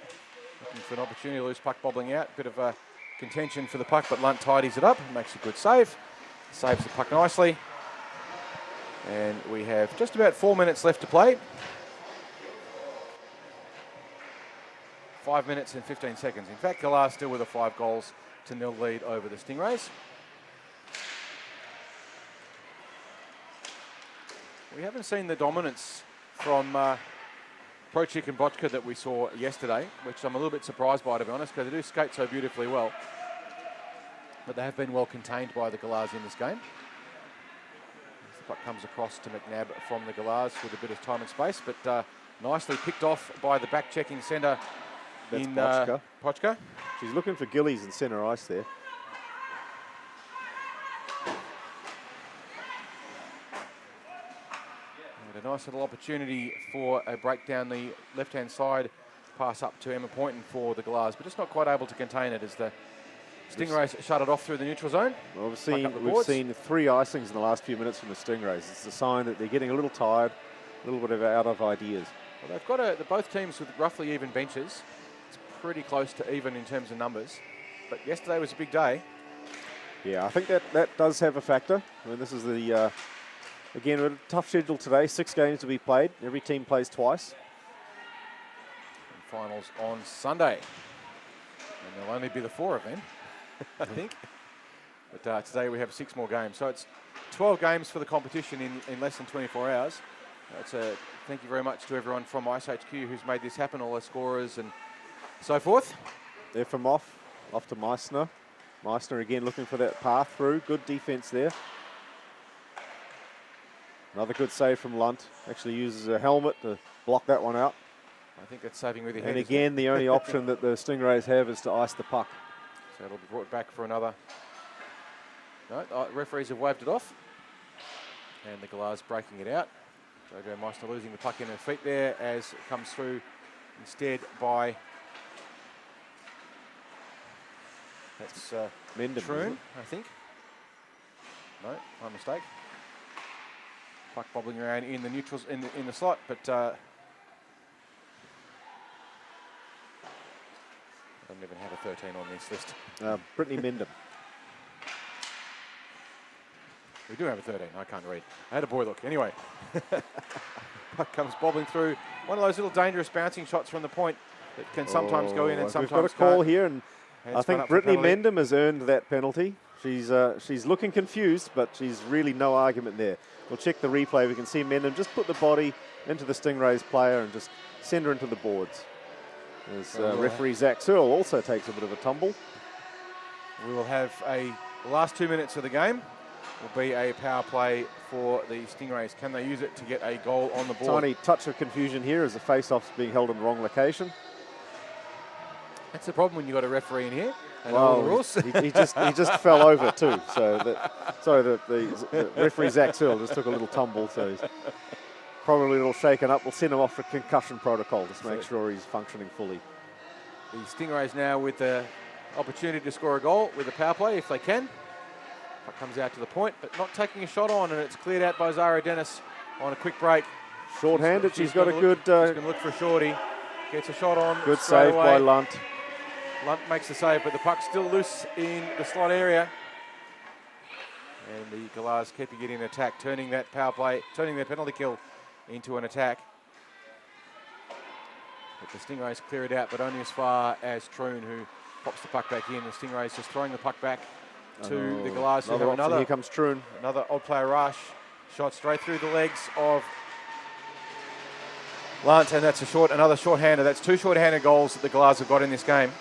A: Looking for an opportunity to lose puck bobbling out. Bit of a contention for the puck, but Lunt tidies it up. Makes a good save. Saves the puck nicely. And we have just about 4 minutes left to play. 5 minutes and 15 seconds. In fact, Galahs still with a 5-0 lead over the Stingrays. We haven't seen the dominance from Prochik and Bochka that we saw yesterday, which I'm a little bit surprised by, to be honest, because they do skate so beautifully well. But they have been well contained by the Galahs in this game. As the puck comes across to McNabb from the Galahs with a bit of time and space, but nicely picked off by the back-checking centre in Pochka.
E: She's looking for Gillies in centre ice there.
A: And a nice little opportunity for a break down the left-hand side, pass up to Emma Poynton for the Galahs, but just not quite able to contain it as the Stingrays shut it off through the neutral zone.
E: Well, we've seen 3 icings in the last few minutes from the Stingrays. It's a sign that they're getting a little tired, a little bit out of ideas.
A: Well, they've got both teams with roughly even benches. It's pretty close to even in terms of numbers. But yesterday was a big day.
E: Yeah, I think that does have a factor. I mean, this is the, again, a tough schedule today. 6 games to be played. Every team plays twice.
A: And finals on Sunday. And there'll only be the 4 of them, I think. But today we have 6 more games. So it's 12 games for the competition in less than 24 hours. Thank you very much to everyone from iceHQ who's made this happen, all the scorers and so forth.
E: They're from off to Meissner. Meissner again looking for that path through. Good defense there. Another good save from Lunt. Actually uses a helmet to block that one out.
A: I think that's saving with your head.
E: And again, the only option that the Stingrays have is to ice the puck.
A: So it'll be brought back for another. No, referees have waved it off. And the Galahs breaking it out. Jojo Meissner losing the puck in her feet there as it comes through instead by... That's
E: Mendham,
A: Troon, I think. No, my mistake. Puck bobbling around in the neutrals, in the slot, but I don't even have a 13 on this list.
E: Brittany Mendham.
A: We do have a 13. I can't read. I had a boy look. Anyway, puck comes bobbling through. One of those little dangerous bouncing shots from the point that can sometimes go in and sometimes
E: we've got a call
A: can't.
E: here, and I think Brittany Mendham has earned that penalty. She's looking confused, but she's really no argument there. We'll check the replay. We can see Mendham just put the body into the Stingrays player and just send her into the boards. As referee Zach Searle also takes a bit of a tumble.
A: We will have the last 2 minutes of the game will be a power play for the Stingrays. Can they use it to get a goal on the board?
E: Tiny touch of confusion here as the face-off's being held in the wrong location.
A: That's the problem when you've got a referee in here. And
E: well,
A: all the rules.
E: he just fell over too. So the referee Zach Searle just took a little tumble. So he's probably a little shaken up. We'll send him off for concussion protocol just to make sure he's functioning fully.
A: The Stingrays now with the opportunity to score a goal with a power play if they can. Puck comes out to the point, but not taking a shot on, and it's cleared out by Zara Dennis on a quick break.
E: Short-handed. She's got a good
A: She's going to look for a shorty. Gets a shot on.
E: good
A: straight
E: save by
A: away.
E: Lunt.
A: Lunt makes the save, but the puck's still loose in the slot area. And the Galahs keeping it in attack, turning that power play, turning their penalty kill into an attack. But the Stingrays clear it out, but only as far as Troon, who pops the puck back in. The Stingrays just throwing the puck back to the Galahs, who have another.
E: Here comes Troon.
A: Another odd player rush. Shot straight through the legs of Lunt, and that's another short-hander. That's 2 short-handed goals that the Galahs have got in this game.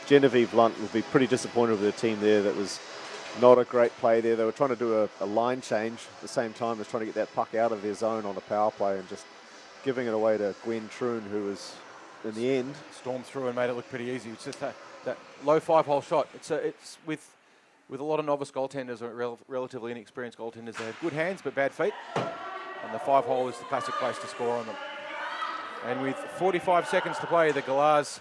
E: Genevieve Lunt will be pretty disappointed with the team there. That was not a great play there. They were trying to do a line change at the same time as trying to get that puck out of their zone on a power play and just giving it away to Gwen Troon, who was, in the end,
A: Stormed through and made it look pretty easy. It's just that low 5-hole shot. It's with a lot of novice goaltenders or relatively inexperienced goaltenders. They have good hands but bad feet, and the 5-hole is the classic place to score on them. And with 45 seconds to play, the Galahs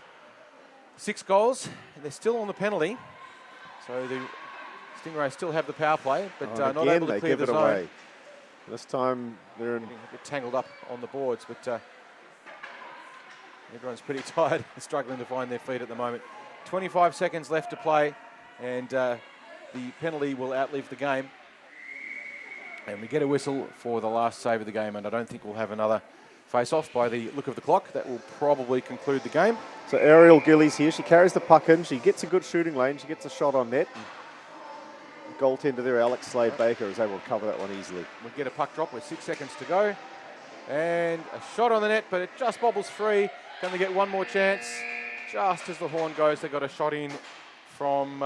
A: 6 goals, and they're still on the penalty. So the Stingrays still have the power play, but not able to clear the zone.
E: Away. This time they're in.
A: A bit tangled up on the boards, but everyone's pretty tired, struggling to find their feet at the moment. 25 seconds left to play, and the penalty will outlive the game. And we get a whistle for the last save of the game, and I don't think we'll have another face-off by the look of the clock. That will probably conclude the game.
E: So Ariel Gillies here. She carries the puck in. She gets a good shooting lane. She gets a shot on net. Goaltender there, Alex Slade-Baker, is able to cover that one easily.
A: We get a puck drop with 6 seconds to go. And a shot on the net, but it just bobbles free. Can they get one more chance? Just as the horn goes, they got a shot in from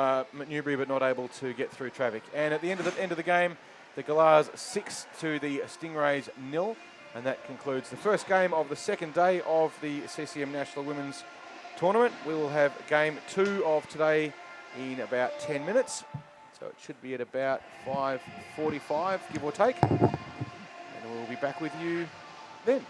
A: Newbury, but not able to get through traffic. And at the end of the game, the Galahs 6 to the Stingrays 0. And that concludes the first game of the second day of the CCM National Women's Tournament. We will have game 2 of today in about 10 minutes. So it should be at about 5:45, give or take. And we'll be back with you then.